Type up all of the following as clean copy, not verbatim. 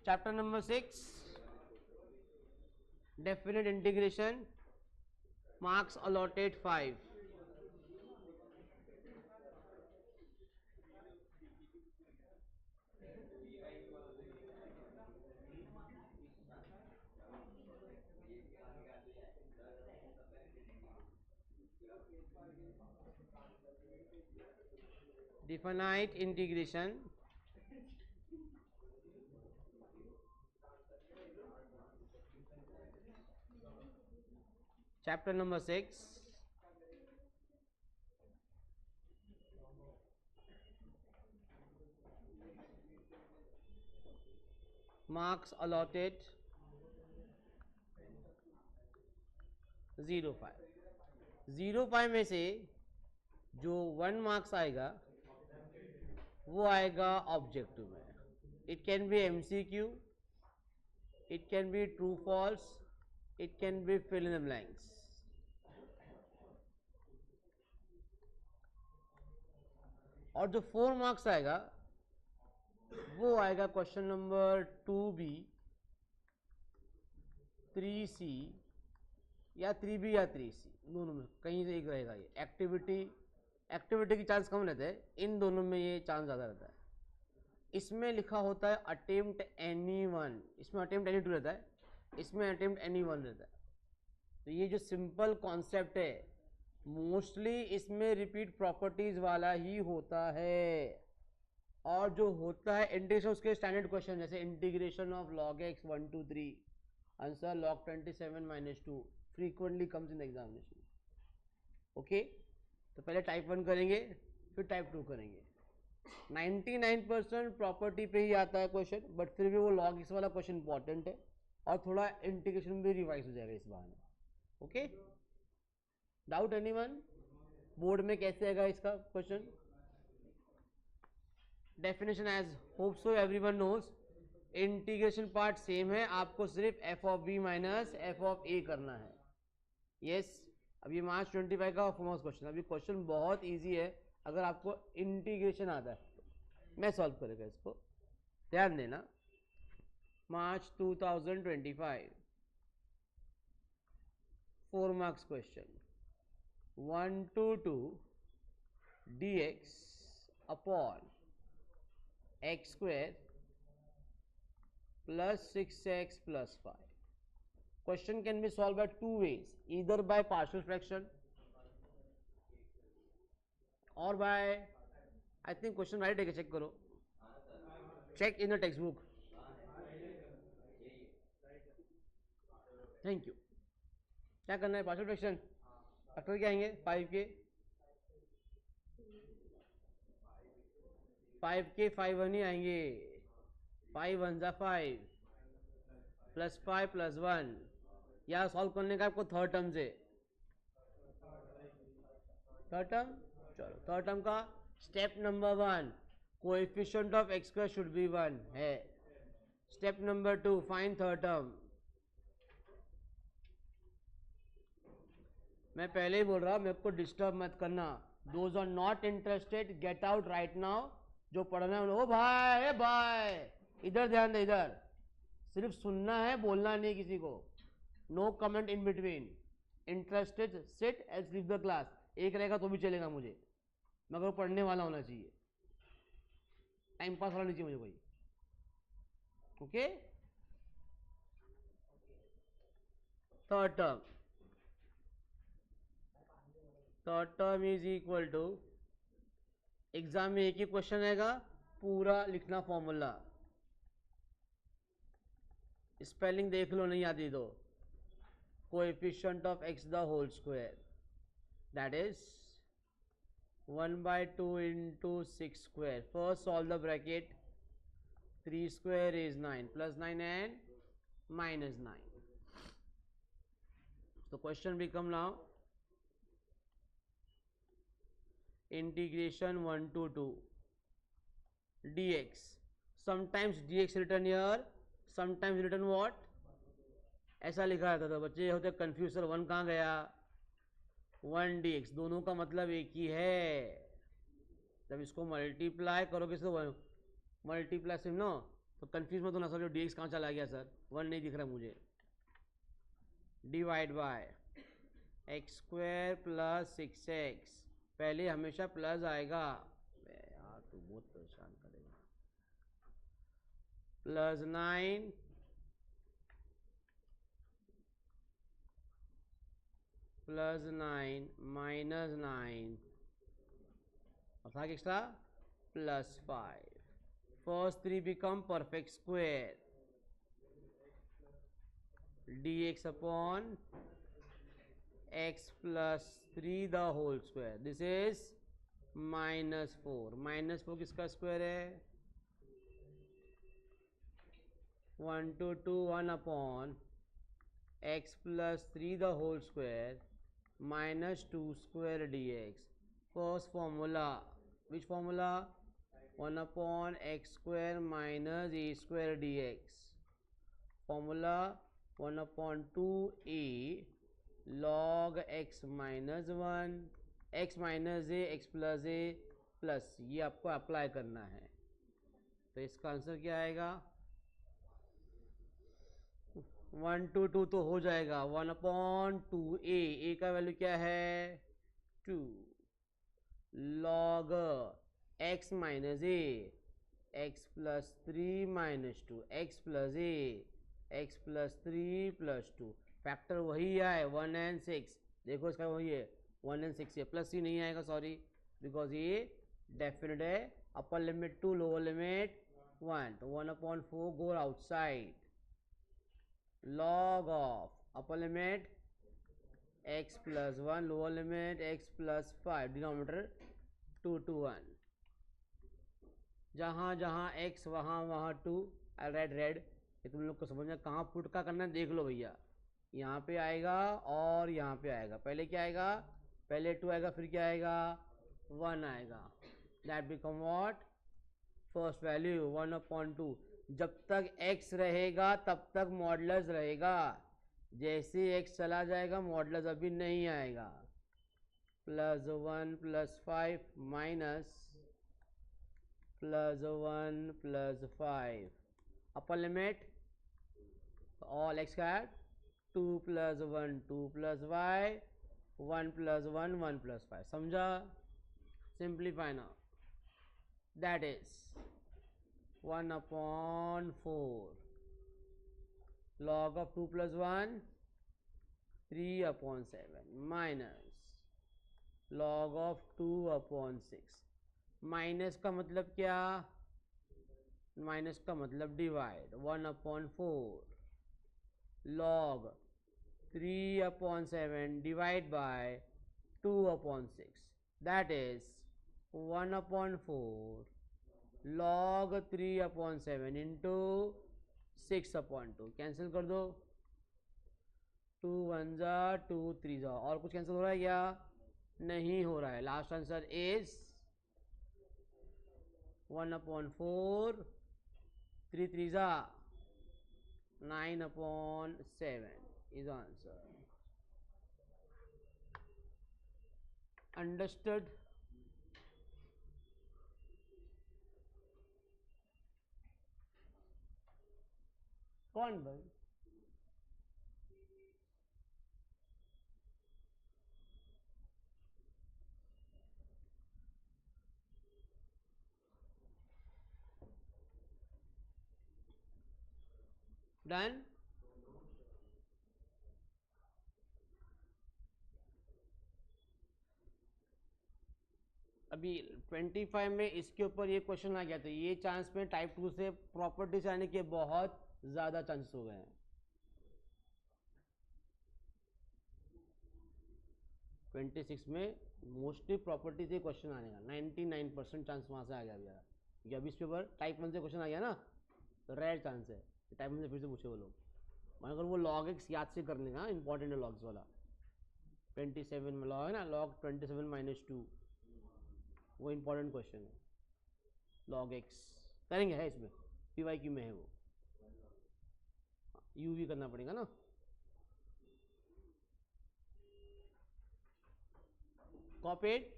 Chapter number 6, definite integration, marks allotted 5. Definite integration, chapter number 6, marks allotted 0.5. 0.5 में से जो 1 marks आएगा वो आएगा ऑब्जेक्टिव में. It can be MCQ, it can be true false, it can be fill in the blanks. और जो 4 marks आएगा वो आएगा क्वेश्चन नंबर 2B, 3C या 3B या 3C, दोनों में कहीं से एक रहेगा. ये एक्टिविटी की चांस कम रहता है, इन दोनों में ये चांस ज़्यादा रहता है. इसमें लिखा होता है अटेम्प्ट एनी वन, इसमें अटेम्प्ट एनी टू रहता है, इसमें अटेम्प्ट एनी वन रहता है. तो ये जो सिंपल कॉन्सेप्ट है मोस्टली इसमें रिपीट प्रॉपर्टीज वाला ही होता है. और जो होता है इंटीग्रेशन, उसके स्टैंडर्ड क्वेश्चन जैसे integration of log x 1 to 3, answer log 27 - 2 frequently comes in examination. Okay, तो पहले टाइप 1 करेंगे फिर टाइप 2 करेंगे. 99% प्रॉपर्टी पे ही आता है क्वेश्चन, बट फिर भी वो log x वाला क्वेश्चन इंपॉर्टेंट है और थोड़ा इंटीग्रेशन भी रिवाइज हो जाएगा इस बहाने. Okay, doubt anyone? बोर्ड में कैसे आएगा इसका question? Definition as hope so everyone knows, integration part same है, आपको सिर्फ f(b) माइनस f(a) करना है. यस, अब ये मार्च 25 का फॉर्मस क्वेश्चन. अभी क्वेश्चन बहुत इजी है अगर आपको इंटीग्रेशन आता है तो. मैं सॉल्व करेगा इसको, ध्यान देना. मार्च 2025 4 marks question. 1 to 2 dx upon x square plus 6x plus 5. Question can be solved by 2 ways, either by partial fraction or by, I think question right है, check करो, check in the textbook. Thank you. क्या करना है? Partial fraction. Factor क्या आएंगे? 5 के 5 1 ही आएंगे. 5 1 जा 5 प्लस 5 प्लस 1. या सॉल्व करने का आपको थर्ड टर्म से. थर्ड टर्म, चलो थर्ड टर्म का step number 1, coefficient of x square should be 1 है. Step number 2, find third term. मैं पहले ही बोल रहा हूं, मेरे को डिस्टर्ब मत करना. Those are not interested, get out right now. जो पढ़ना है, ओ भाई भाई इधर ध्यान दे, इधर सिर्फ सुनना है, बोलना नहीं किसी को. No comment in between. Interested sit and leave the class. एक रहेगा तो भी चलेगा मुझे, मगर पढ़ने वाला होना चाहिए, टाइम पास वाला नहीं चाहिए मुझे कोई. Okay, third term is equal to, exam में एक ही क्वेश्चन आएगा, पूरा लिखना फॉर्मूला. स्पेलिंग देख लो, नहीं आती तो. Coefficient of x the whole square, that is 1/2 into 6 square. First solve the bracket. 3 square is 9 plus 9 and minus 9. So question become now integration 1 to 2 dx. Sometimes dx written here, sometimes written what? ऐसा लिखा रहता था, बच्चे होते confuse, sir 1 कहाँ गया? 1 dx, दोनों का मतलब एक ही है. जब इसको मल्टीप्लाई करोगे तो मल्टीप्लाई सिर्फ नो तो कंफ्यूज मत होना सर, जो dx कहाँ चला गया सर, 1 नहीं दिख रहा मुझे। Divide by x square plus 6x, पहले हमेशा प्लस आएगा यार, तू बहुत परेशान करेगा। प्लस 9 प्लस 9 माइनस 9 और था extra plus 5। First 3 become perfect square. dx upon x plus 3 the whole square. This is minus 4. Minus 4 किसका स्क्वायर है? 1 to 2 1 upon x plus 3 the whole square minus 2 square dx. First formula. Which formula? 1 upon x square minus a square dx. Formula 1 upon 2a log x minus 1 x minus a x plus a plus, ये आपको apply करना है। तो इसका answer क्या आएगा? 1 to 2 तो हो जाएगा, 1 अपॉन 2a, a का वैल्यू क्या है? 2 log x minus a x plus 3 minus 2 x plus a x plus 3 plus 2, factor वही है 1 and 6। देखो इसका वही है 1 and 6 है, प्लस ही नहीं आएगा सॉरी, बिकॉज ये डेफिनेट है। अपर लिमिट 2 लोअर लिमिट 1, तो 1 upon 4 go outside. log of upper limit x plus 1 lower limit x plus 5, denominator 2 to 1। जहाँ जहाँ x वहाँ वहाँ 2, रेड रेड, ये तुम लोग को समझना कहाँ पुट का करना है, देख लो भैया। यहाँ पे आएगा और यहाँ पे आएगा, पहले क्या आएगा? पहले 2 आएगा, फिर क्या आएगा? 1 आएगा। That become what? First value 1 upon 2। जब तक x रहेगा तब तक मॉडुलस रहेगा, जैसे x चला जाएगा मॉडुलस अभी नहीं आएगा। Plus 1 plus 5 minus plus 1 plus 5, upper limit all x कैट 2 plus 1 2 plus y 1 plus 1 1 plus 5। समझा? Simplify now, that is 1 upon 4 log of 2 plus 1 3 upon 7 minus log of 2 upon 6। Minus का मतलब क्या? माइनस का मतलब divide 1 upon 4 log 3 upon 7 divide by 2 upon 6, that is 1 upon 4 log 3 upon 7 into 6 upon 2। Cancel कर दो, 2 1 जा 2 3 जा, और कुछ कैंसिल हो रहा है क्या? नहीं हो रहा है। लास्ट आंसर इज 1 अपॉन 4 3 3 जा 9 अपॉन 7 इज आंसर। अंडरस्टूड? कौन भाई? डन? अभी 25 में इसके ऊपर ये क्वेश्चन आ गया था, ये चांस में टाइप 2 से प्रॉपर्टी से आने के बहुत ज़्यादा चांसेस हो गए हैं। 26 में मोस्टली प्रॉपर्टी से क्वेश्चन आने का 99% चांस वहाँ से आ गया भैया, क्योंकि अभी इस पेपर टाइप 1 से क्वेश्चन आ गया ना, तो रेयर चांस है टाइप 1 से फिर से पूछे वो लोग। मगर वो log x याद से कर लेना, इंपॉर्टेंट है लॉग्स वाला। 27 में लॉग है ना, log 27 माइनस 2, वो इंपॉर्टेंट क्वेश्चन है। log x करेंगे, है इसमें PYQ में है वो, यू भी करना पड़ेगा ना। कॉपीड?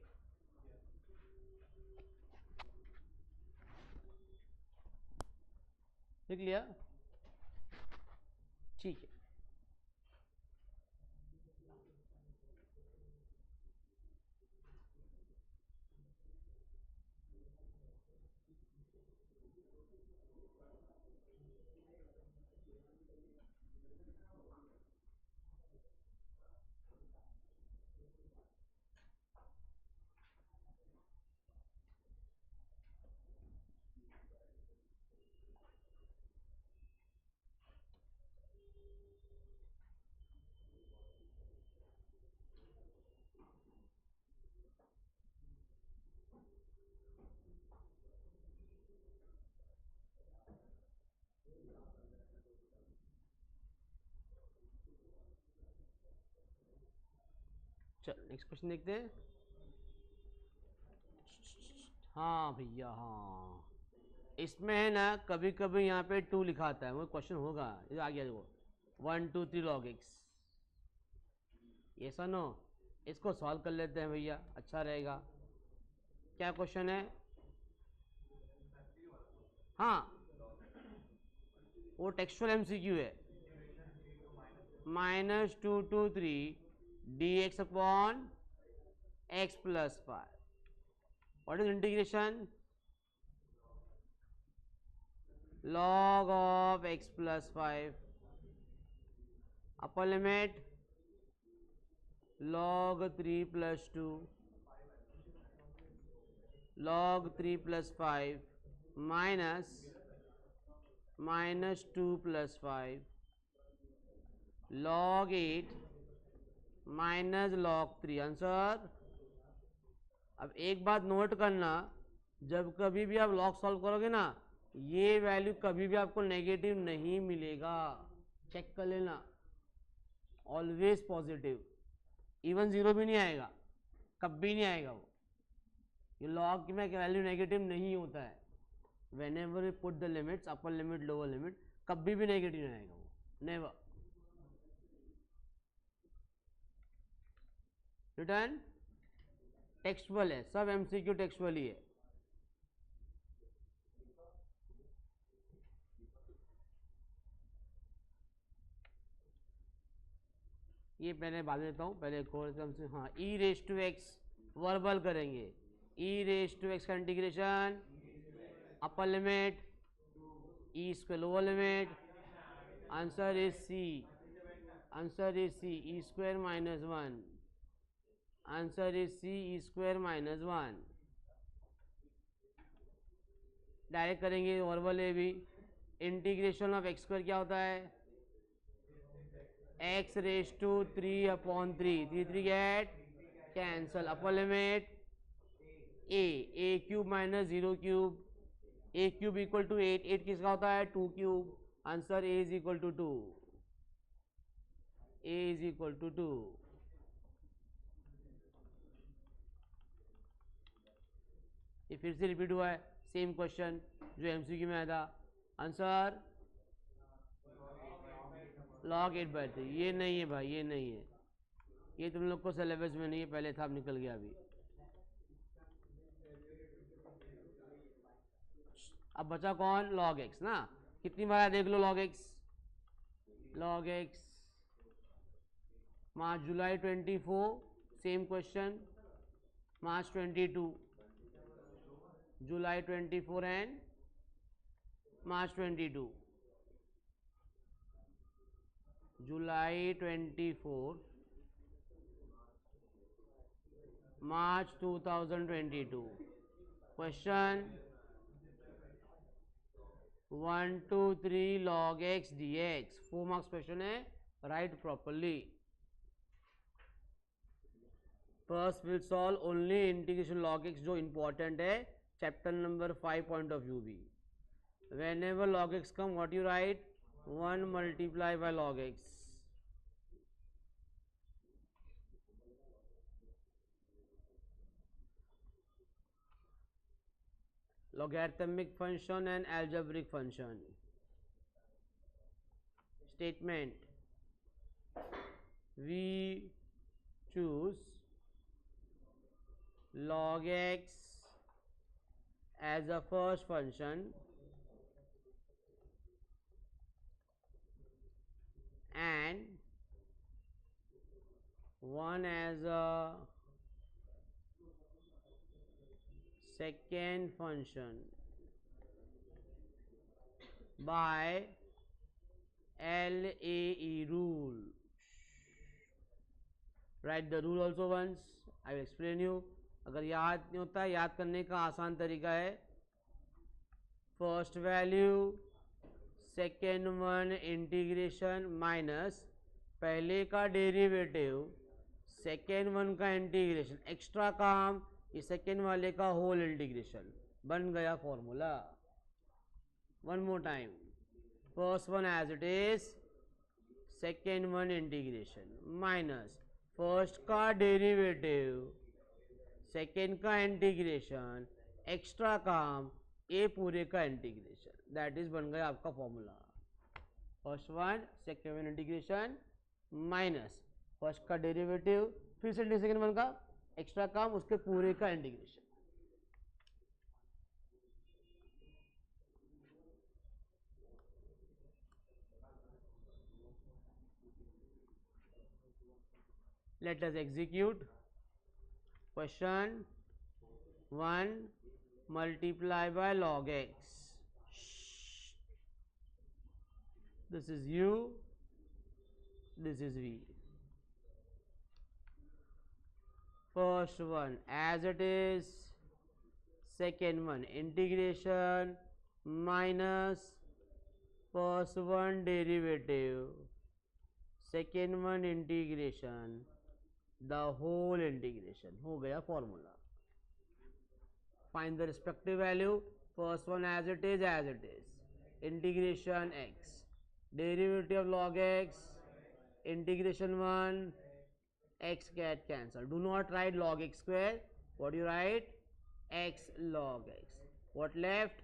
लिख लिया, ठीक है। चल नेक्स्ट क्वेश्चन देखते हैं। हाँ भैया हाँ, इसमें है ना कभी कभी यहाँ पे 2 लिखा आता है, वो क्वेश्चन होगा, ये आ गया देखो 1 2 3 log x, ये सर नो, इसको सॉल्व कर लेते हैं भैया, अच्छा रहेगा। क्या क्वेश्चन है? हाँ वो टेक्सचुअल एमसीक्यू है। -2 to 3 dx upon x plus 5, what is integration? log of x plus 5, upper limit log 3 plus 2, log 3 plus 5 minus -2 plus 5 log 8 minus log 3, answer. अब एक बात नोट करना, जब कभी भी आप लॉग सॉल्व करोगे ना, ये वैल्यू कभी भी आपको नेगेटिव नहीं मिलेगा, चेक कर लेना, ऑलवेज पॉजिटिव, इवन 0 भी नहीं आएगा, कभी नहीं आएगा वो, ये लॉग में वैल्यू नेगेटिव नहीं होता है। When ever you put the limits, upper limit lower limit, कभी भी नेगेटिव नहीं आएगा वो, नेवर। रिटर्न टेक्सचुअल है, सब एमसीक्यू टेक्सचुअल ही है। ये पहले बाद देता हूँ, पहले एक और से हाँ, e raise to x verbal करेंगे, ई रेस टू एक्स का integration, upper limit e square lower limit, answer is C, answer is C, e square -1, answer is C, e square -1। Direct करेंगे वर्बल ए भी, integration of x square क्या होता है? x raise to 3/3, 3 get cancel, upper limit a cube minus 0 cube, a cube equal to 8, 8 किसका होता है? 2 cube, answer a is equal to 2, a is equal to 2। ये फिर से रिपीट हुआ है, सेम क्वेश्चन जो एमसीक्यू में आया था, आंसर log 8/3, ये नहीं है भाई, ये नहीं है, ये तुम लोग को सिलेबस में नहीं है, पहले था, अब निकल गया अभी। अब बचा कौन? log x ना, कितनी बार देख लो log x, log x March July 24, same question, March 22, July 24 and March 22, July 24, March 2022, question 1 2 3 log x dx, 4 marks question है, write properly. First will solve only integration log x, जो important है chapter number 5 point of view भी। Whenever log x come, what you write? 1 multiply by log x, logarithmic function and algebraic function. Statement: we choose log x as a first function one as a second function by LAE rule. Write the rule also once. I will explain you. अगर याद नहीं होता है, याद करने का आसान तरीका है, first value second one integration minus पहले का डेरिवेटिव सेकेंड वन का इंटीग्रेशन, एक्स्ट्रा काम ये सेकेंड वाले का होल इंटीग्रेशन, बन गया formula. One more time, first one as it is second one integration minus first का डेरिवेटिव सेकेंड का इंटीग्रेशन, एक्स्ट्रा काम ए पूरे का इंटीग्रेशन, दैट इज बन गया आपका formula. First one second one integration minus first का डेरिवेटिव फिर से सेकेंड वन का एक्स्ट्रा काम उसके पूरे का integration. Let us execute. Question 1 multiply by log x. This is u, this is v. First one as it is, second one integration minus first one derivative, second one integration, the whole integration. हो गया formula. Find the respective value. First one as it is, integration x, derivative of log x, integration 1, x get cancelled. Do not write log x square. What do you write? X log x. What left?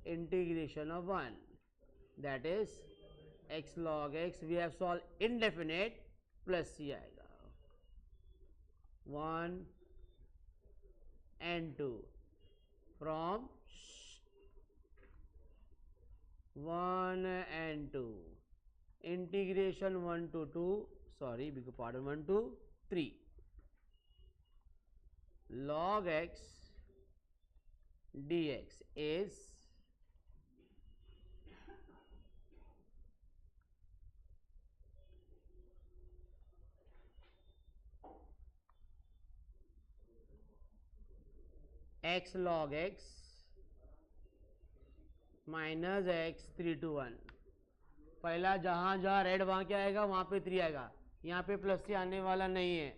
Integration of 1, that is x log x. We have solved indefinite, plus c आएगा. 1 and 2 from 1 and 2 integration 1 to 2, sorry beg your pardon, 1 to 3 log x dx is x log x minus x 3 to 1. पहला जहां जहां red वहां क्या आएगा, वहां पे 3 आएगा. यहां पे प्लस से आने वाला नहीं है.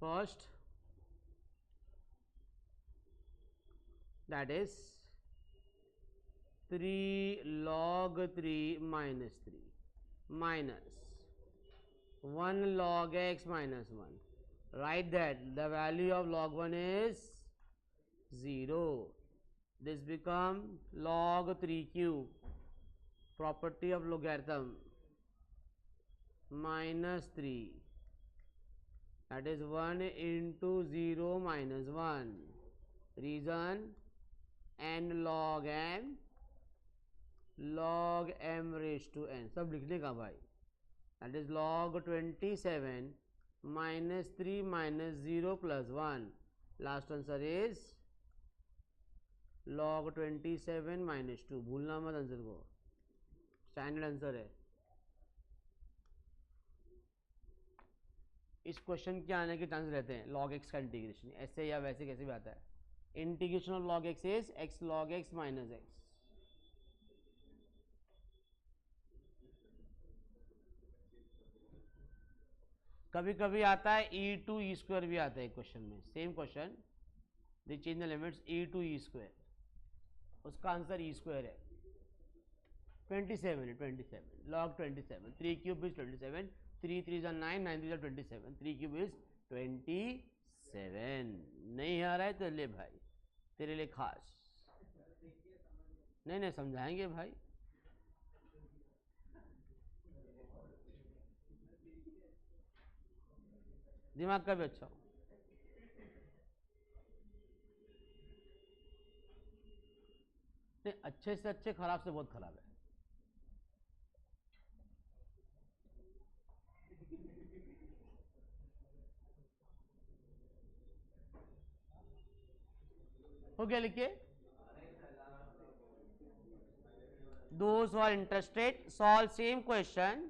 First that is 3 log 3 minus 3 minus 1 log x minus 1. Write that the value of log 1 is 0. This become log 3 cube, property of logarithm, minus 3, that is 1 into 0 minus 1. Reason n log m raised to n. सब लिखने का भाई. That is log 27 minus 3 minus 0 plus 1. Last answer is log 27 minus 2. भूलना मत answer को, standard answer है. इस question के आने के चांस रहते हैं. log x का इंटीग्रेशन ऐसे या वैसे कैसे भी आता है. Integration of log x is x log x minus x. कभी कभी आता है e टू ई स्क्वायर भी आता है क्वेश्चन में. Same question, they change the limits e to e square. उसका आंसर ई स्क्वायर है. 27 है. 27 log 27. 3 cube is 27. 3 3 9, 9 3 27. 3 cube is 27. नहीं आ रहा है तो ले भाई, तेरे लिए खास. नहीं समझाएंगे भाई. दिमाग का भी अच्छा हो. नहीं, अच्छे से अच्छे, खराब से बहुत खराब है। हो गया, लिखिए। Those who are interested solve same question,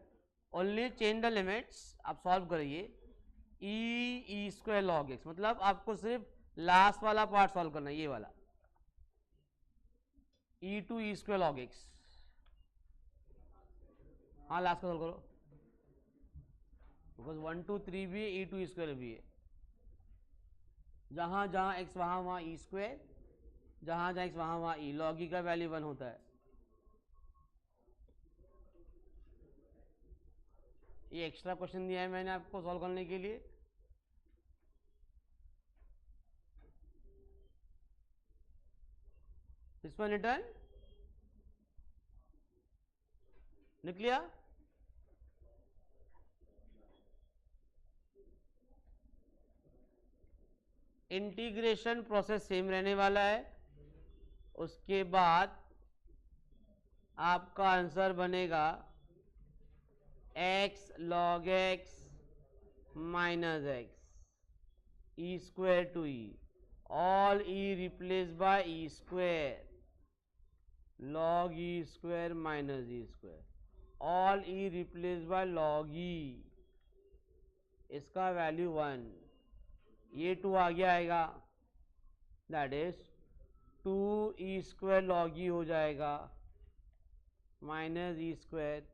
only change the limits। आप सॉल्व करिए ई स्क्वायर लॉग एक्स, मतलब आपको सिर्फ लास्ट वाला पार्ट सॉल्व करना है, ये वाला e to e square log x. हाँ, लास्ट का सॉल्व करो, बिकॉज 1 2 3 भी है, ई टू ई स्क्वायर भी है। जहां जहां एक्स वहां वहां ई स्क्वायर, जहां जहां एक्स वहां वहां ई, लॉग ई का वैल्यू 1 होता है। ये एक्स्ट्रा क्वेश्चन दिया है मैंने आपको सॉल्व करने के लिए। दिस वन रिटर्न निकलिया। इंटीग्रेशन प्रोसेस सेम रहने वाला है। उसके बाद आपका आंसर बनेगा x log x minus x e square to e, all e replace by e square, log e square minus e square, all e replace by log e, इसका value 1, ये 2 आगे आएगा, that is 2 e square log e हो जाएगा minus e square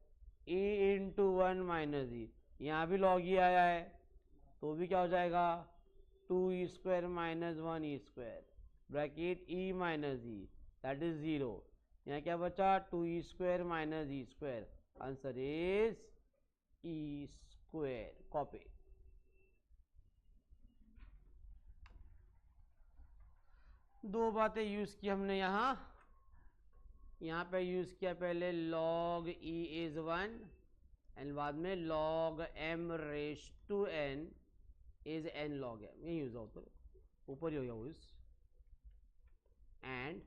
e into 1 minus ई, यहाँ भी log ई आया है तो भी क्या हो जाएगा 2 e square minus 1 e square, bracket e minus e, that is 0। यहाँ क्या बचा 2 e square minus e square, answer is e square. Copy. दो बातें यूज की हमने यहाँ पे यूज किया पहले लॉग ई इज 1 एंड बाद में log m raise to n is n log m, ये यूज होता है, ऊपर ही हो गया use, and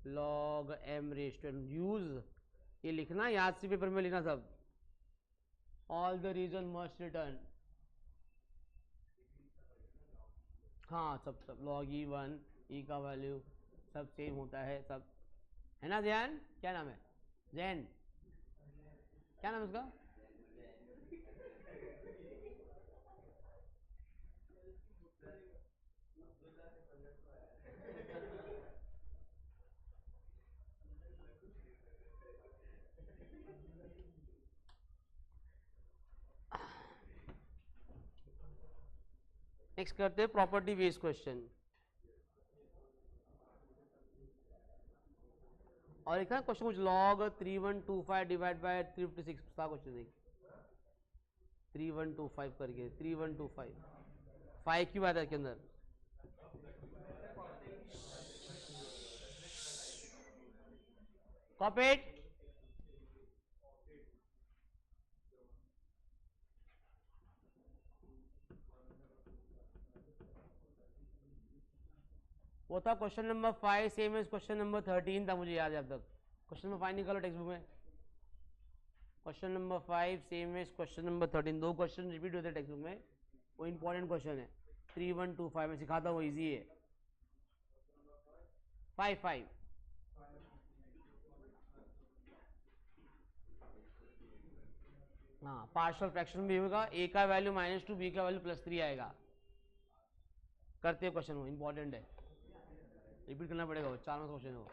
log m raise to n use, ये लिखना याद से पेपर में लिखना सब, all the reason must return. हाँ, सब लॉग ई 1 ई का वैल्यू सब सेम होता है, सब है ना। ध्यान, क्या नाम है, जैन, क्या नाम है उसका? नेक्स्ट करते हैं प्रॉपर्टी बेस्ड क्वेश्चन। और एक क्वेश्चन कुछ लॉग 3125 डिवाइड बाय 356 था क्वेश्चन, देख 3125 करके 3125 5 की बात है इसके अंदर। Copy it. वो था question number 5, same as question number 13 था, मुझे याद है अब तक। क्वेश्चन नंबर 5 निकालो टेक्स्ट बुक में, question number 5 same as question number 13, दो क्वेश्चन रिपीट होते हैं टेक्स्ट बुक में, वो इंपॉर्टेंट क्वेश्चन है। 3125 में सिखाता हूँ, इजी है। 5 हाँ, पार्शियल फ्रैक्शन भी होगा, ए का वैल्यू -2 बी का वैल्यू +3 आएगा। करते हैं क्वेश्चन, वो इंपॉर्टेंट है, रिपीट करना पड़ेगा, वो 4 क्वेश्चन है वो।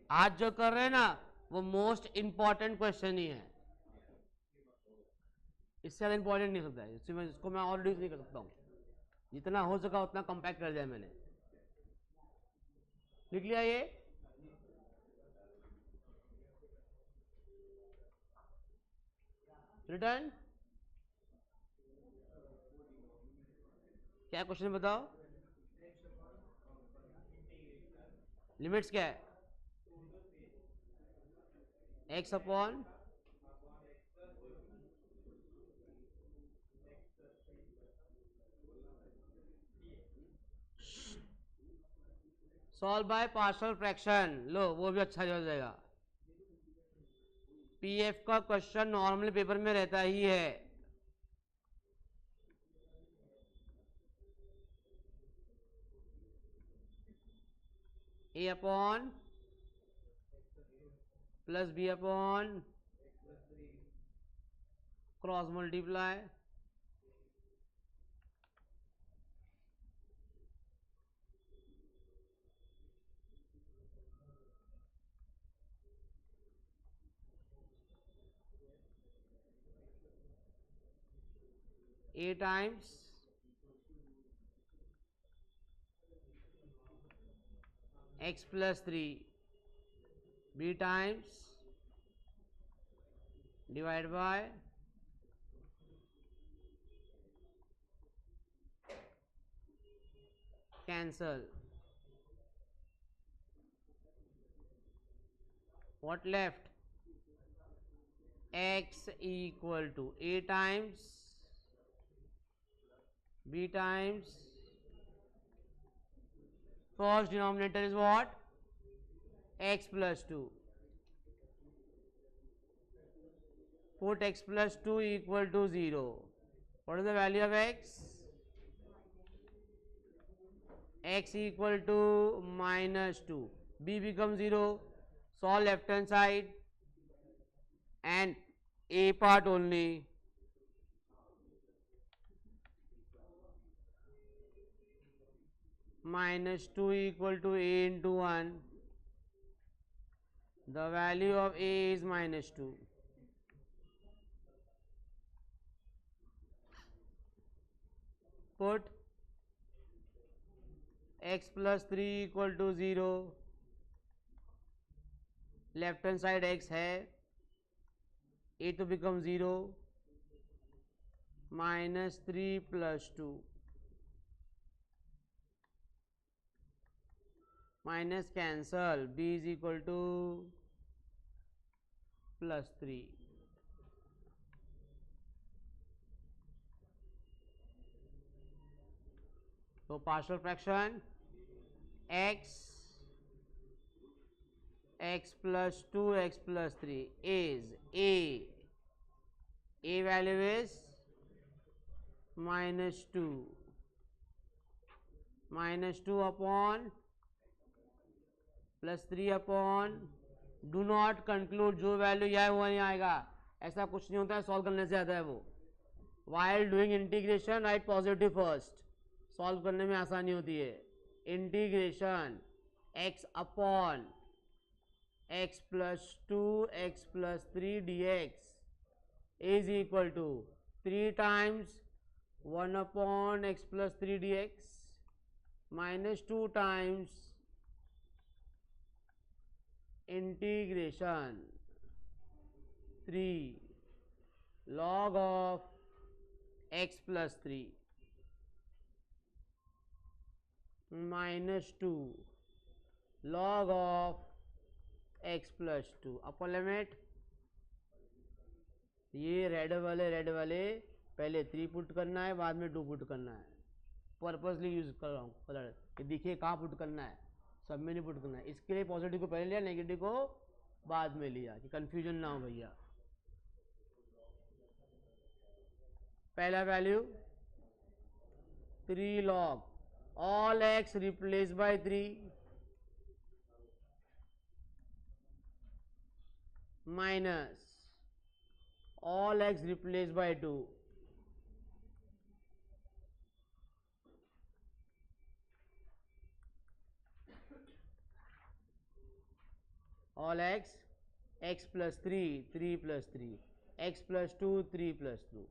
आज जो कर रहे हैं ना वो मोस्ट इंपॉर्टेंट क्वेश्चन ही है, इससे ज्यादा इंपॉर्टेंट नहीं सकता है, इसको मैं और रिड्यूस नहीं कर सकता हूँ, जितना हो सका उतना कंपैक्ट कर दिया मैंने। लिख लिया ये, रिटर्न क्या क्वेश्चन बताओ, लिमिट्स क्या है, x upon solve by partial fraction, लो वो भी अच्छा हो जाएगा। पीएफ का क्वेश्चन नॉर्मल पेपर में रहता ही है। A upon plus b upon cross multiply a times x plus 3 b times divided by cancel, what left, x equal to a times b times first denominator is what, x plus 2, put x plus 2 equal to 0, what is the value of x, x equal to minus 2, b becomes 0, solve left hand side and a part only, minus 2 equal to a into 1, the value of a is minus 2. Put x plus 3 equal to 0, left hand side x है, a to become 0, minus 3 plus 2, minus cancel, b is equal to plus 3. So partial fraction x plus 2 x plus 3 is a value is minus 2 upon plus 3 upon, do not conclude, जो value यह है वो नहीं आएगा, ऐसा कुछ नहीं होता है, सॉल्व करने से आता है वो। while doing integration right positive first, solve करने में आसानी होती है। Integration x upon x plus 2 x plus 3 dx is equal to 3 times 1 upon x plus 3 dx minus 2 times integration 3 log of x plus 3 minus 2 log of x plus 2 upper limit, ये red वाले पहले 3 put करना है, बाद में 2 put करना है, purposely use कर रहा हूँ कलर, ये देखिए कहाँ पुट करना है, सब में नहीं पुट करना है, इसके लिए पॉजिटिव को पहले लिया, नेगेटिव को बाद में लिया कि कंफ्यूजन ना हो भैया। पहला value 3 log all x replaced by 3 minus all x replaced by 2 all x plus 3 plus 3 x plus 2 3 plus 2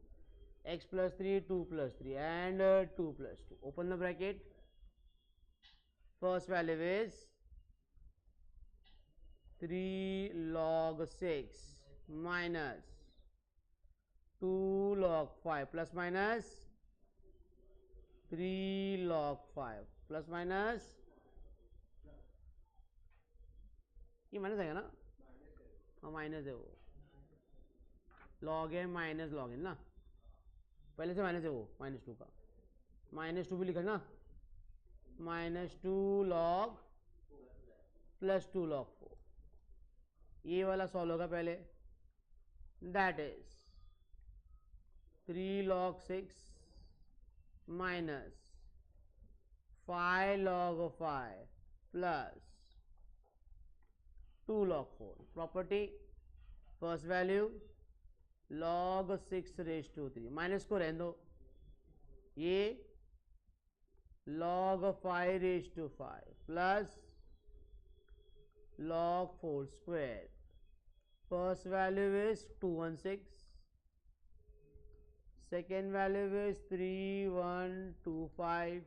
x plus 3 2 plus 3 and 2 plus 2, open the bracket, first value is 3 log 6 minus 2 log 5 plus minus 3 log 5 plus minus, ये minus आएगा ना, हाँ minus है वो, log है minus log है ना, पहले से माइनस है वो, माइनस 2 का, माइनस 2 भी लिखा ना, माइनस 2 log प्लस 2 log 4, ये वाला सॉल्व होगा पहले, that is 3 log 6 minus 5 log 5 plus 2 log 4. Property first value log 6 raise to 3, minus को रहने दो, ये log 5 raise to 5 plus log 4 square. First value is 216, second value is 3125,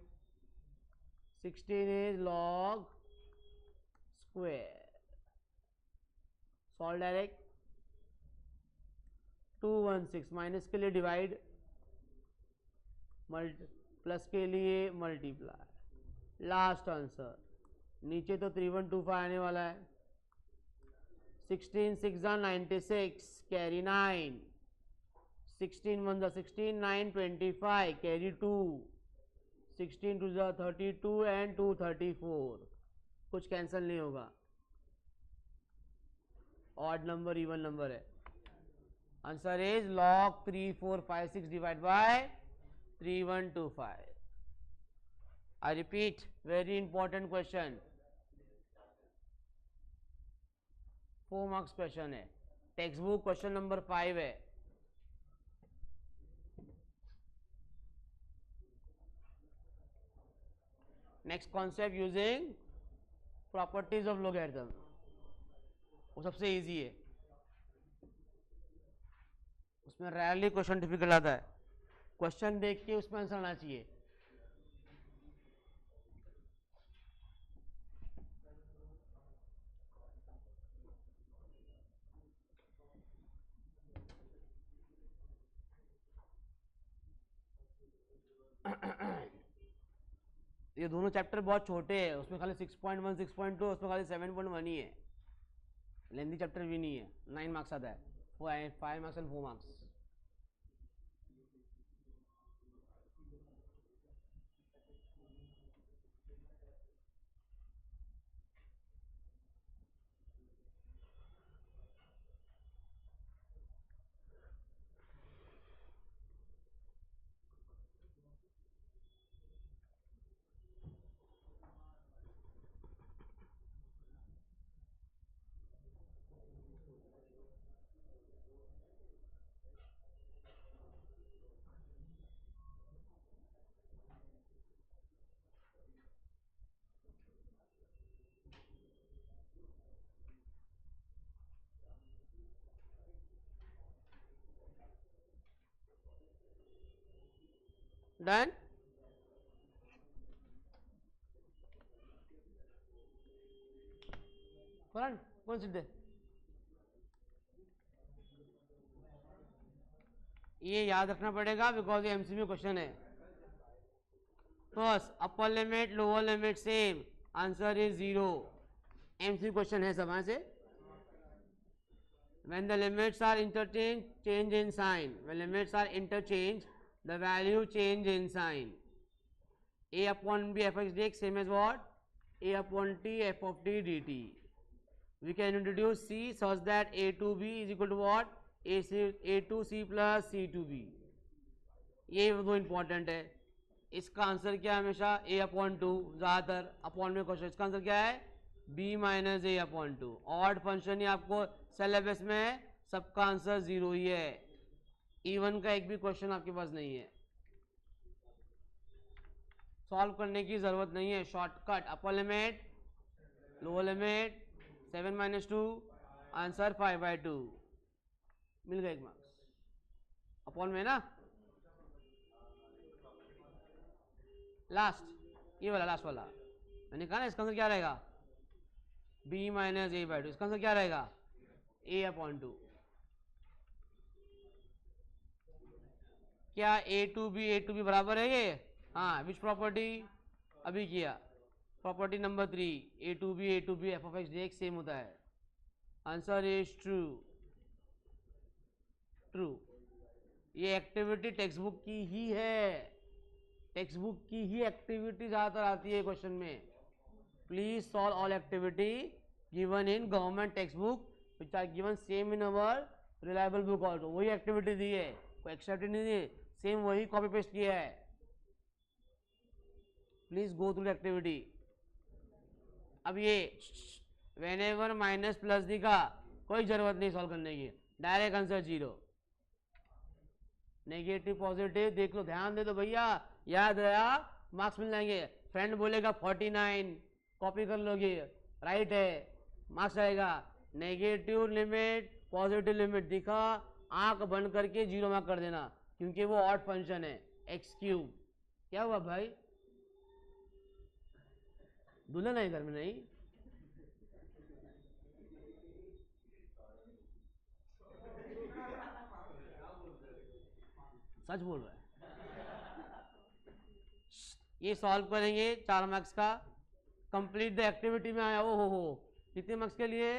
16 is log square. Solve direct. 216 minus के लिए divide, plus के लिए multiply. Last answer नीचे तो 3125 आने वाला है. 16 6 96, कैरी 9, 16 1 16, 9 25, कैरी 2, 16 2 32 एंड 2 34. कुछ कैंसिल नहीं होगा, ऑड नंबर इवन नंबर है. Answer is log 3456 divide by 3125. I repeat, very important question, 4 marks question है, टेक्स्ट बुक क्वेश्चन नंबर 5 है. Next concept using properties of logarithm, वो सबसे इजी है, उसमें रेयरली क्वेश्चन डिफिकल्ट आता है. क्वेश्चन देख के उसमें आंसर आना चाहिए. ये दोनों चैप्टर बहुत छोटे हैं, उसमें खाली 6.1 6.2, उसमें खाली 7.1 ही है. लेंथी चैप्टर भी नहीं है. 9 मार्क्स आता है, 5 मार्क्स एंड 4 मार्क्स. डन. कौन सी दे, ये याद रखना पड़ेगा बिकॉज ये एमसीक्यू क्वेश्चन है. First upper limit lower limit same, answer is 0. MCQ question है सब से. When the limits are interchanged, change in sign. When limits are interchanged, the value change in sign. A upon b f x dx same as what? A upon t f of t dt. We can introduce c such that a to b is equal to what? a to c plus c to b. ये वो important है. इसका answer क्या है हमेशा? a upon 2. ज़्यादातर upon में question, इसका आंसर क्या है? b माइनस ए अपॉन 2. ऑड फंक्शन ही आपको सिलेबस में सबका आंसर 0 ही है. इवन का एक भी क्वेश्चन आपके पास नहीं है, सॉल्व करने की जरूरत नहीं है. Shortcut upper limit lower limit 7 minus 2, answer 5/2. मिल गया 1 मार्क्स. अपॉन में ना लास्ट, ये वाला लास्ट वाला मैंने कहा ना, इसका आंसर क्या रहेगा? b minus a/2. इसका आंसर क्या रहेगा? a upon 2. क्या a टू b बराबर है ये? हाँ. Which property? अभी किया. Property number 3, a to b f of x dx सेम होता है. Answer is true. ट्रू. ये एक्टिविटी टेक्स्ट बुक की ही है, टेक्स्ट बुक की ही एक्टिविटी ज्यादातर आती है क्वेश्चन में. Please solve all activity given in government textbook which are given same in our reliable book also. वही एक्टिविटी दी है, कोई एक्स्ट्रा नहीं दी, सेम वही कॉपी पेस्ट किया है. Please go through activity. अब ये whenever माइनस प्लस दिखा कोई जरूरत नहीं सॉल्व करने की, डायरेक्ट आंसर 0. नेगेटिव पॉजिटिव देख लो, ध्यान दे दो भैया, याद रहा, मार्क्स मिल जाएंगे. फ्रेंड बोलेगा 49, कॉपी कर लोगे, राइट है, मार्क्स आएगा. नेगेटिव लिमिट पॉजिटिव लिमिट दिखा, आंख बंद करके 0 मार्क कर देना, क्योंकि वो ऑड फंक्शन है. X cube. क्या हुआ भाई, दुल्हन है घर में? नहीं, सच बोल रहा है. ये सॉल्व करेंगे 4 मार्क्स का. कंप्लीट द एक्टिविटी में आया. ओ हो, कितने मार्क्स के लिए?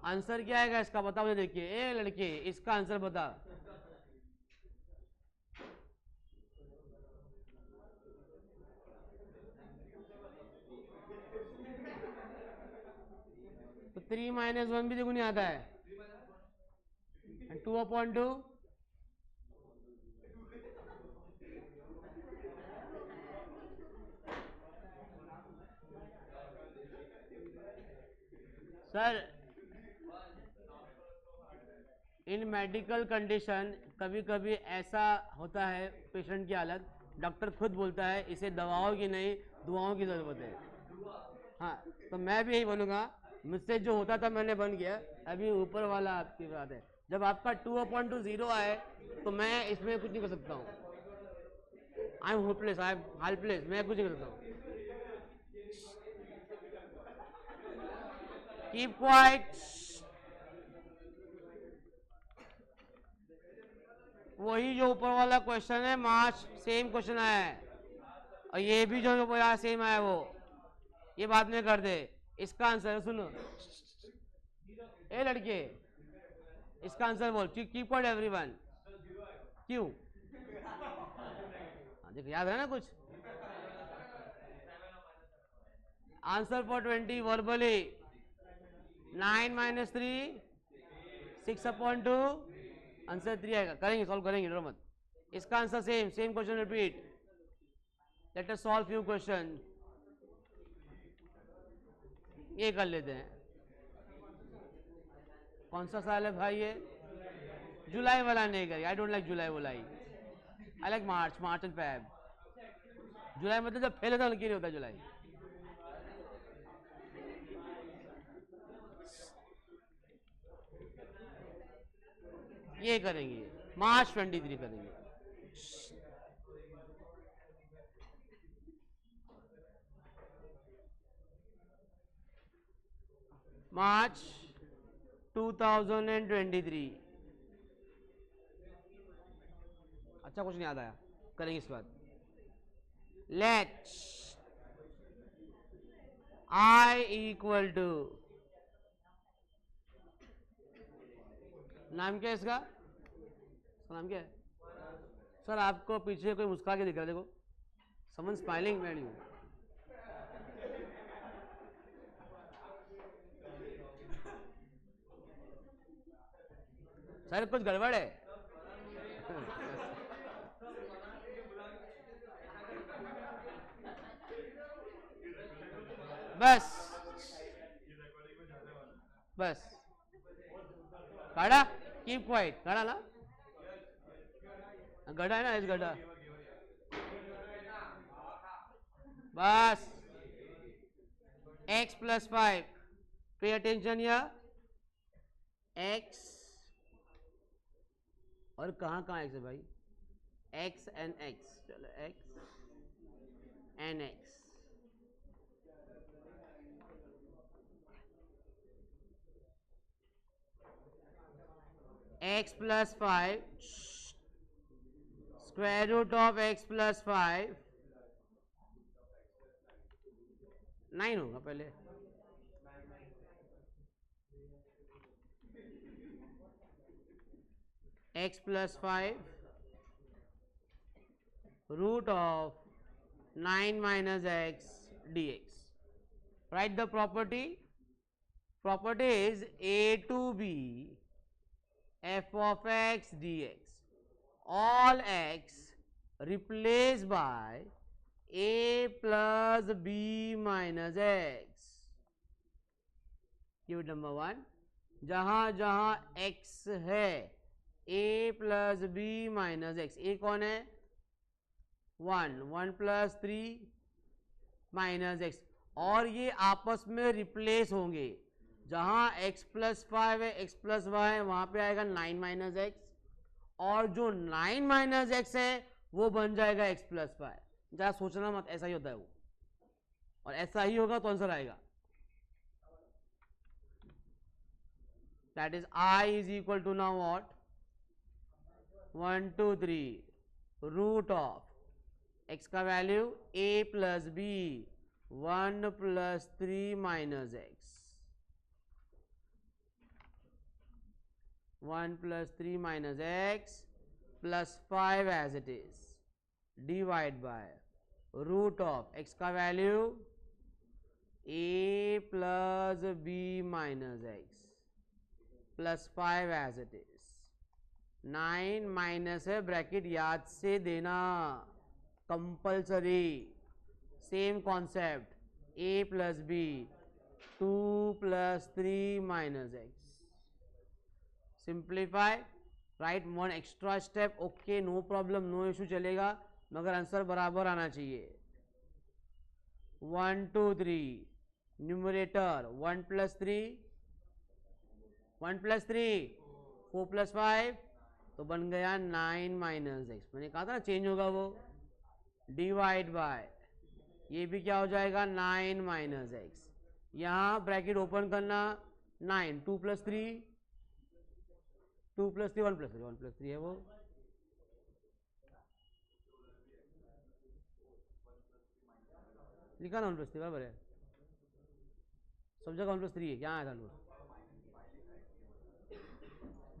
आंसर क्या आएगा इसका बताओ मुझे. देखिए ए लड़के, इसका आंसर बता. तो 3 - 1 भी देखो नहीं आता है. 2/2 सर. इन मेडिकल कंडीशन कभी कभी ऐसा होता है पेशेंट की हालत, डॉक्टर खुद बोलता है इसे दवाओं की नहीं दुआओं की ज़रूरत है. हाँ, तो मैं भी यही बोलूँगा, मुझसे जो होता था मैंने बन गया. अभी ऊपर वाला आपकी बात है. जब आपका 2/2 0 आए तो मैं इसमें कुछ नहीं कर सकता हूँ. I am hopeless, I am helpless, मैं कुछ नहीं कर सकता हूँ. Keep quiet. वही जो ऊपर वाला क्वेश्चन है, मार्च सेम क्वेश्चन आया है, और ये भी जो यहाँ सेम आया वो, ये बाद में कर दे. इसका आंसर सुनो ए लड़के, इसका आंसर बोल. Keep quiet everyone. क्यों? देखो याद है ना कुछ. Answer for 20 verbally 9 - 3 6/2. आंसर 3 आएगा. करेंगे, सॉल्व करेंगे, डरो मत. इसका answer same question repeat. Let us solve few question. ये कर लेते हैं. कौन सा साल है भाई ये? जुलाई वाला नहीं करिए. आई डोंट लाइक जुलाई वुलाई. I like March and Feb. जुलाई मतलब जब फेल होता है उनके लिए होता है जुलाई. ये करेंगे, मार्च 23 करेंगे. मार्च 2023. अच्छा कुछ नहीं याद आया, करेंगे इसके बाद. लेट I इक्वल टू, नाम क्या है इसका? नाम क्या है सर? आपको पीछे कोई मुस्कुरा के दिख रहा है, देखो. समन स्माइलिंग मैन यू. सर कुछ गड़बड़ है. बस बस काढ़ा. Keep quiet. काढ़ा ना, गड्ढा है ना, इस गड्ढा. बस. x + 5. पे अटेंशन या x, और कहाँ कहाँ x है भाई? x and x. चलो x and x. x + 5 square root of x + 5 9 होगा पहले. x + 5 root of 9 - x dx. Write the property. properties a to b f of x dx, all x replaced by a plus b minus x. Q number 1, जहां जहां x है a plus b minus x, a कौन है 1 plus 3 minus x, और ये आपस में replace होंगे। जहां x प्लस 5 है, x प्लस वाई है, वहां पे आएगा 9 माइनस एक्स, और जो 9 माइनस एक्स है वो बन जाएगा x प्लस 5। जरा सोचना मत, ऐसा ही होता है वो, और ऐसा ही होगा तो आंसर आएगा। That is I is equal to now what 1 2 3 root of x का value a plus b 1 plus 3 minus x, 1 plus 3 minus x plus 5 as it is, divide by root of x का value a plus b minus x plus 5 as it is. 9 minus है, bracket याद से देना compulsory. Same concept, a plus b 2 plus 3 minus x, simplify, right 1 extra step, okay no problem, no issue, चलेगा, मगर answer बराबर आना चाहिए। 1 2 3 numerator 1 plus 3 4 plus 5 तो बन गया 9 माइनस एक्स, मैंने कहा था ना चेंज होगा वो, डिवाइड बाय ये भी क्या हो जाएगा 9 माइनस एक्स, यहाँ ब्रैकेट ओपन करना 9 2 प्लस 3 1 प्लस 3 है वो, लिखा ना 1 प्लस 3 बराबर है, सब जगह 1 प्लस 3 है, क्या आया था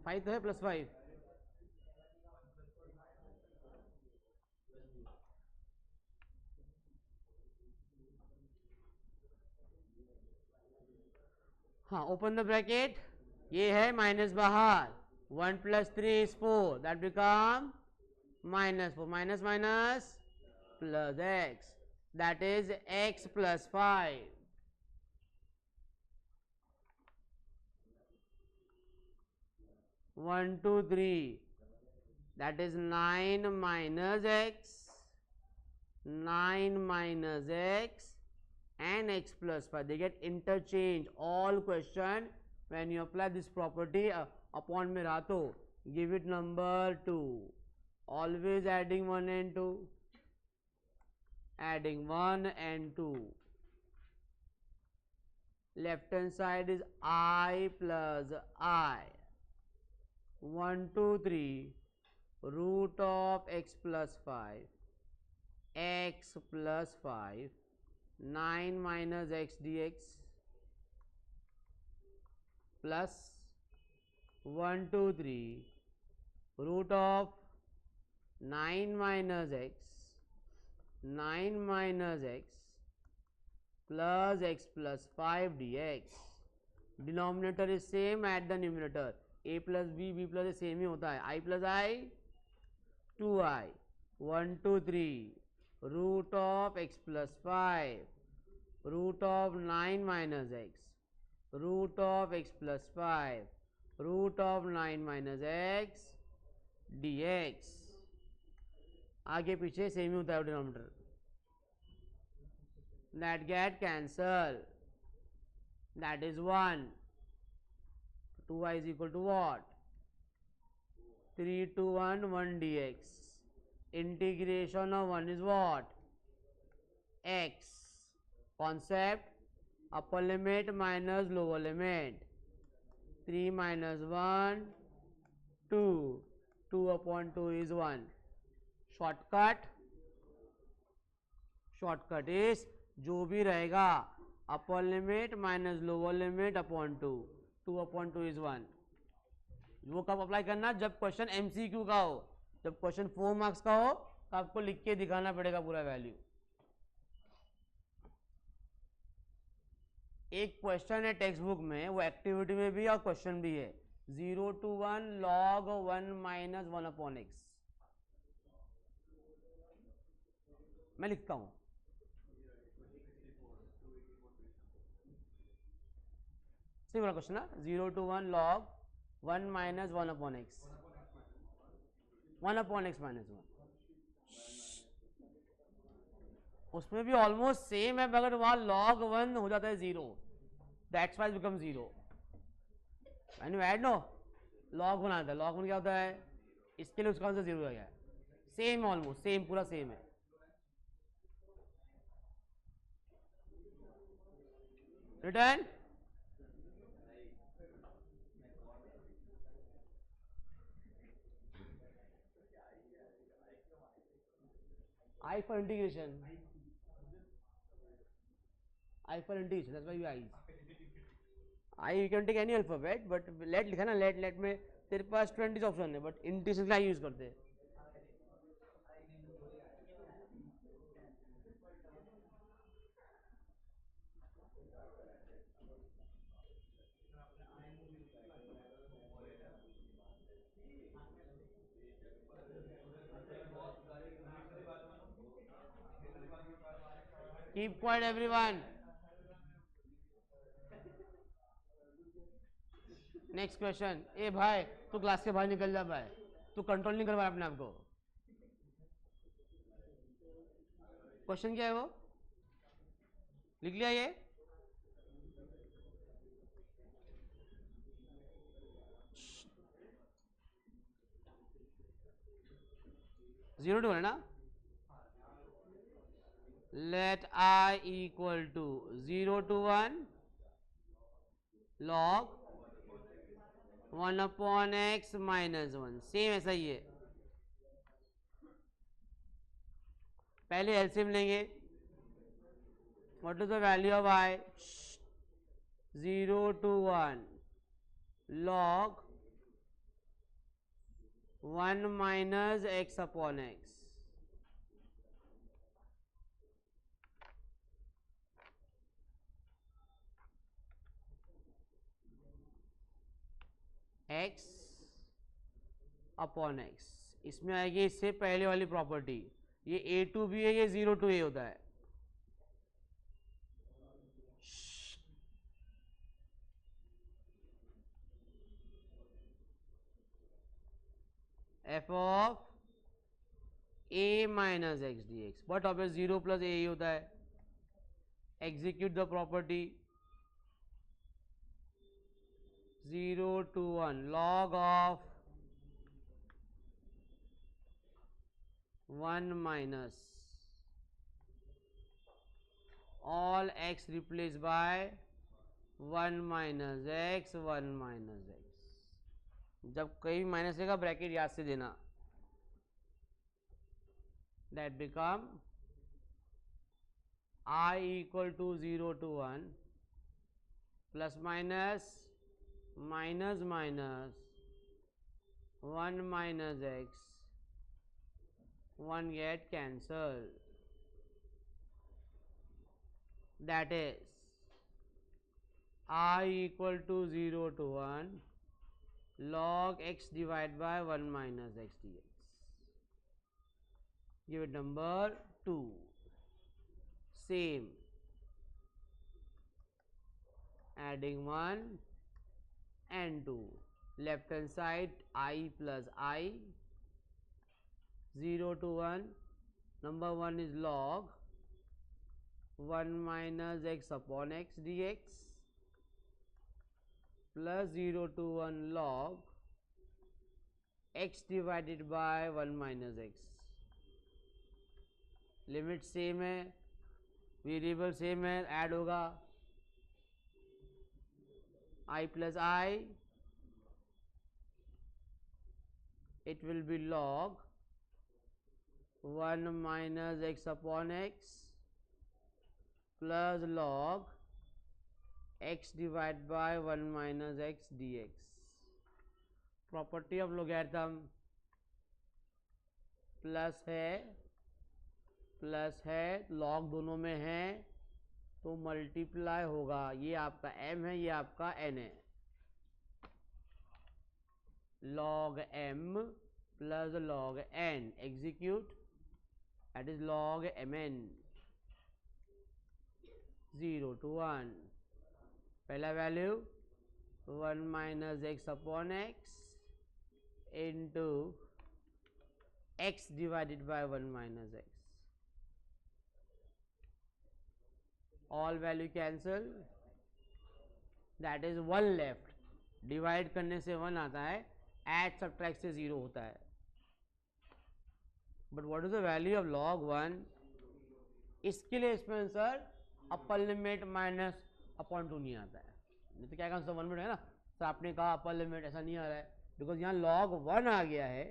5 तो है प्लस 5, हाँ ओपन द ब्रैकेट, ये है माइनस बाहर, 1 plus 3 is 4, that become minus 4, minus minus plus x, that is x plus 5। One, 2, 3, that is 9 minus x, 9 minus x and x plus 5, they get interchange. All question when you apply this property upon Mirato, give it number 2, always adding 1 and 2, adding 1 and 2, left hand side is I plus I, 1 2 3 root of x plus 5 x plus 5 9 minus x dx plus 1 2 3 root of 9 minus x plus x plus 5 dx, denominator is same at the numerator, a plus b plus a same ही होता है, I plus I 2i, 1 2 3 root of x plus 5 root of 9 minus x root of x plus 5 root of 9 minus x dx, आगे पीछे same ही होता है denominator, that get cancel, that is 1, 2i is equal to what 3 to 1 1 dx, integration of 1 is what x, concept upper limit minus lower limit, 3 minus 1 2, 2 upon 2 is 1, shortcut is जो भी रहेगा upper limit minus lower limit upon 2, 2 upon 2 is 1, वो कब apply करना जब question MCQ का हो, जब क्वेश्चन 4 मार्क्स का हो तो आपको लिख के दिखाना पड़ेगा पूरा वैल्यू। एक क्वेश्चन है टेक्स्ट बुक में, वो एक्टिविटी में भी और क्वेश्चन भी है, 0 to 1 log 1 minus 1 upon x। मैं लिखता हूं, सही वाला क्वेश्चन ना, 0 to 1 log 1 minus 1 upon x, 1 upon x minus 1। उसमें भी ऑलमोस्ट सेम है, मगर वहां log 1 हो जाता है 0, दैट्स वाई बिकम 0। मैंने ऐड नो log 1 आता है, log 1 क्या होता है, इसके लिए उसका आंसर 0 हो गया। सेम, ऑलमोस्ट सेम, पूरा सेम है। Return I for integration, I for integration, that's why you I you can take any alphabet, but let लिखा ना, let में तेरे पास 20 ऑप्शन है, बट इंटीग्रेशन का यूज करते हैं। Keep quiet everyone। Next question. ए भाई तू क्लास के बाहर निकल जा भाई, तू कंट्रोल नहीं कर पा अपने आप को। क्वेश्चन क्या है वो, लिख लिया ये? जीरो टू है ना, let I equal to 0 to 1 log 1 upon x minus 1, same ऐसा ही है। पहले एलसीएम लेंगे, what is the value of I, 0 to 1 log 1 minus x upon x, x upon x। इसमें आएगी इससे पहले वाली प्रॉपर्टी, ये a2 भी है, ये 0 to a होता है। f of a minus x dx, but अब 0 प्लस a ही होता है। Execute the property, 0 to 1 log of 1 minus all x replaced by 1 minus x 1 minus x। जब कहीं माइनस रहेगा ब्रैकेट याद से देना, that become I equal to 0 to 1 plus minus minus minus 1 minus x, 1 get cancelled, that is I equal to 0 to 1 log x divided by 1 minus x dx। Give it number 2, same, adding 1 and 2, left hand side I plus I, 0 to 1, number 1 is log 1 minus x upon x dx plus 0 to 1 log x divided by 1 minus x। Limit same है, variable same है, add होगा I plus I, it will be log 1 minus x upon x plus log x divided by 1 minus x dx। Property of logarithm, plus है log दोनों में है, तो multiply होगा, ये आपका m है, ये आपका n है, log m plus log n, execute, that is log mn, 0 to 1, पहला value 1 minus x upon x into x divided by 1 minus x, all value cancel, that is 1 left, divide करने से 1 आता है, add subtract से 0 होता है, but what is the value of log 1, इसके लिए इसमें answer upper limit minus upon 2 नहीं आता है, नहीं तो क्या आंसर 1 मिनट है ना सर, आपने कहा अपर लिमिट, ऐसा नहीं आ रहा है बिकॉज यहाँ log 1 आ गया है,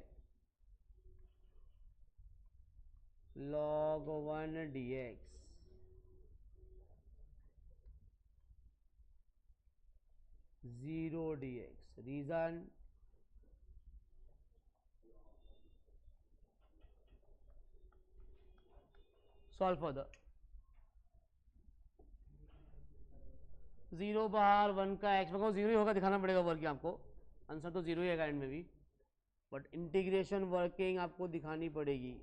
log 1 dx, zero dx, reason solve further, 0 बाहर 1 का x में 0 ही होगा, दिखाना पड़ेगा वर्किंग आपको, आंसर तो 0 ही है एंड में भी, बट इंटीग्रेशन वर्किंग आपको दिखानी पड़ेगी।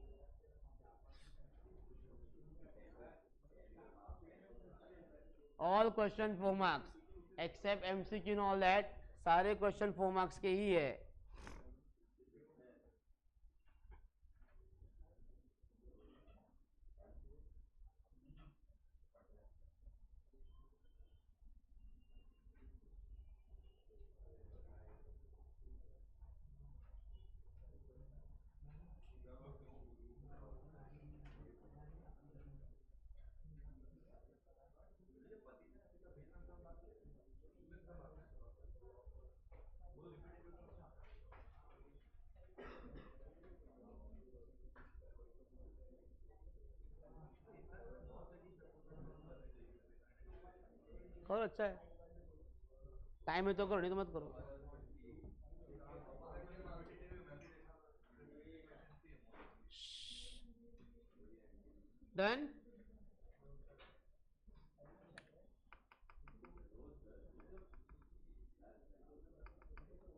All question 4 marks except MCQ and all that, सारे क्वेश्चन 4 मार्क्स के ही है। और अच्छा है, टाइम है तो करो, नहीं तो मत करो। डन,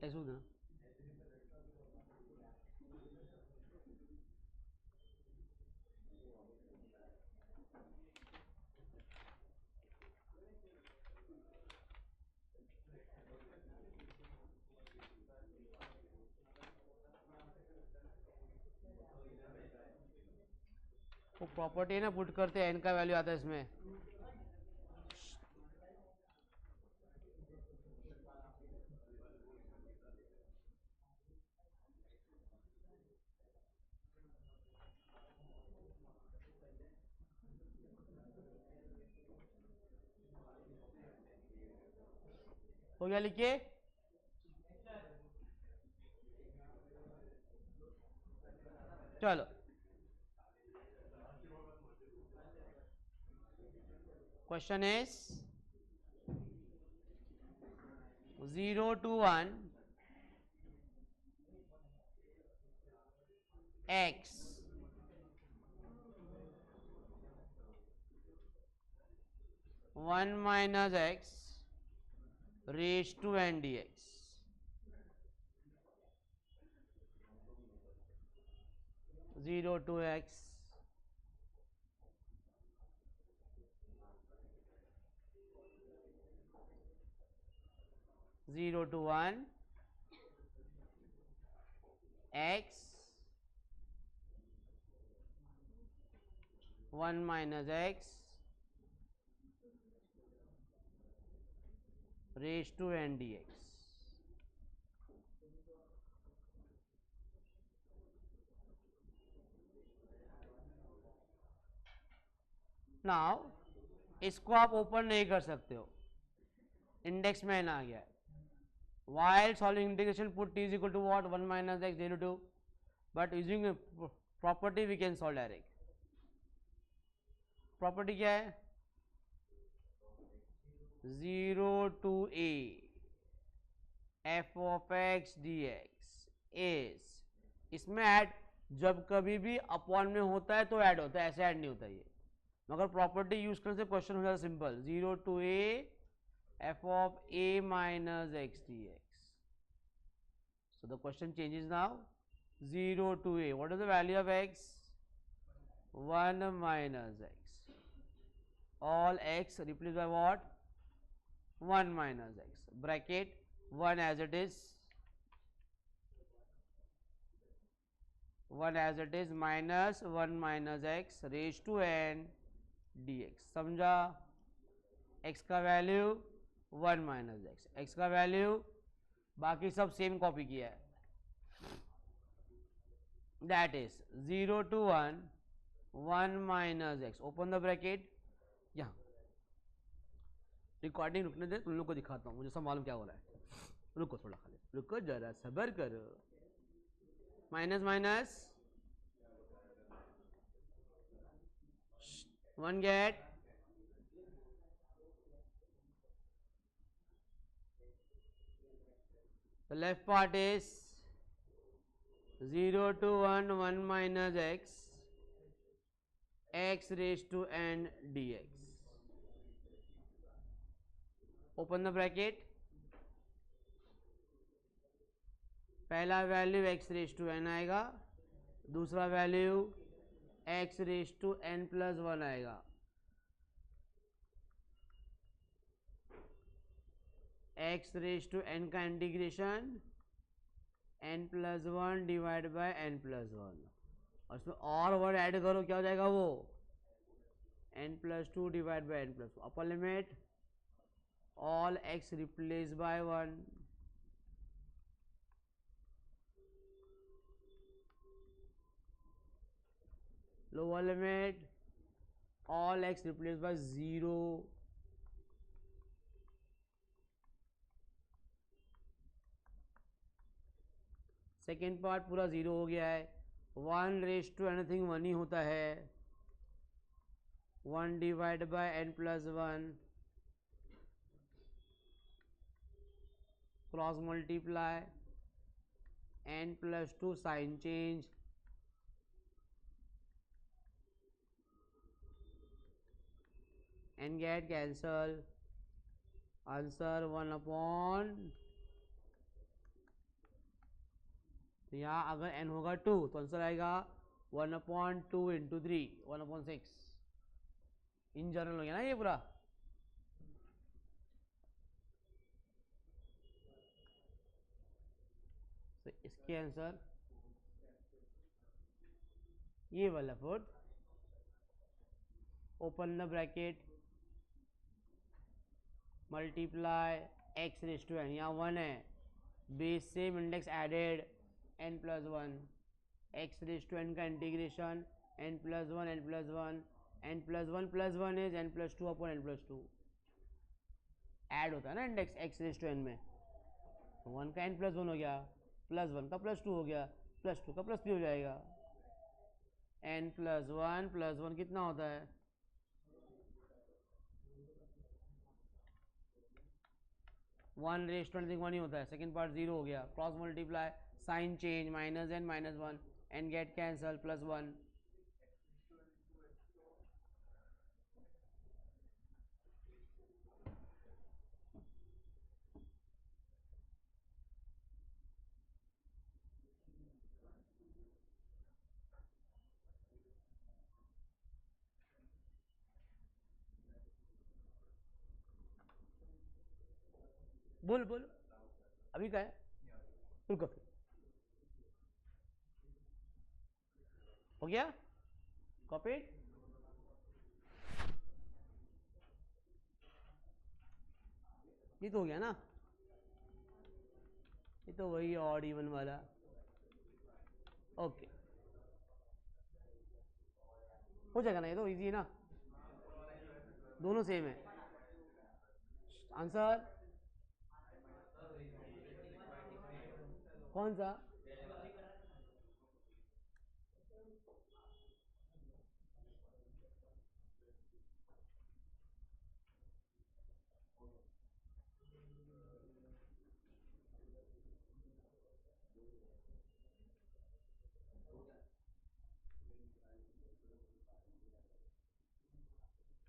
ऐसे होगा वो प्रॉपर्टी है ना, पुट करते हैं, एन का वैल्यू आता है इसमें, हो गया, लिखिए। चलो question is 0 to 1 x 1 minus x raised to n dx, 0 to x 0 to 1 x 1 minus x raised to n dx. Now इसको आप ओपन नहीं कर सकते हो, इंडेक्स में n आ गया है, while solving integration put t is equal to what, 1 minus x derivative, but using a property we can solve direct. Property क्या है, 0 to a f of x dx is, इसमें ऐड जब कभी भी upon में होता है तो ऐड होता है, ऐसे ऐड नहीं होता ये, मगर प्रॉपर्टी यूज करने से क्वेश्चन हो जाता simple, 0 to a f of a minus x dx. So the question changes now, 0 to a, what is the value of x? 1 minus x. All x replaced by what? 1 minus x. Bracket 1 as it is, 1 as it is minus 1 minus x raised to n dx. समझा? x का value 1 minus x, x का value बाकी सब same copy किया है, that is 0 to 1 1 minus x, open the bracket. यहाँ recording रुकने दे, तुम लोग को दिखाता हूँ, मुझे सब मालूम क्या हो रहा है. रुको थोड़ा, खाली रुको जरा, सबर करो. Minus minus 1 get, the left part is 0 to 1 1 minus x, x raised to n dx. Open the bracket. पहला value x raise to n आएगा, दूसरा value x raise to n plus 1 आएगा. x रेज टू n का integration n plus 1 divide by n plus 1, और इसमें और word add करो, क्या हो जाएगा वो, n plus 2 divide by n plus 2. Upper limit all x replaced by 1, lower limit all x replaced by 0, second part पूरा 0 हो गया है. 1 रेज टू एनीथिंग 1 ही होता है, 1 divide by n plus 1, cross multiply n plus 2 sign change, n get cancel, answer 1 upon, तो यहाँ अगर n होगा 2 तो आंसर आएगा 1 upon 2 into 3, 1 upon 6. In general हो गया ना ये पूरा. तो इसके आंसर ये वाला फुट, open the bracket, multiply x raise to n, यहाँ 1 है, base same index added n plus 1, x raise to n का integration n plus 1 n plus 1, n plus 1 plus 1 इज n plus 2 upon n plus 2. Add होता है ना index x raise to n में, 1 का n plus 1 हो गया, plus 1 का प्लस 2 हो गया, प्लस 2 का प्लस 3 हो जाएगा. n प्लस 1 कितना होता है, 1 रेज टू एनीथिंग 1 ही होता है, सेकेंड पार्ट 0 हो गया, cross multiply sign change minus n minus 1, n get cancel plus 1. बोल बोल अभी क्या है, रुको फिर हो गया कॉपी. ये तो हो गया ना, ये तो वही ऑड इवन वाला. ओके हो जाएगा ना, ये तो इजी है ना, दोनों सेम है. आंसर कौन सा,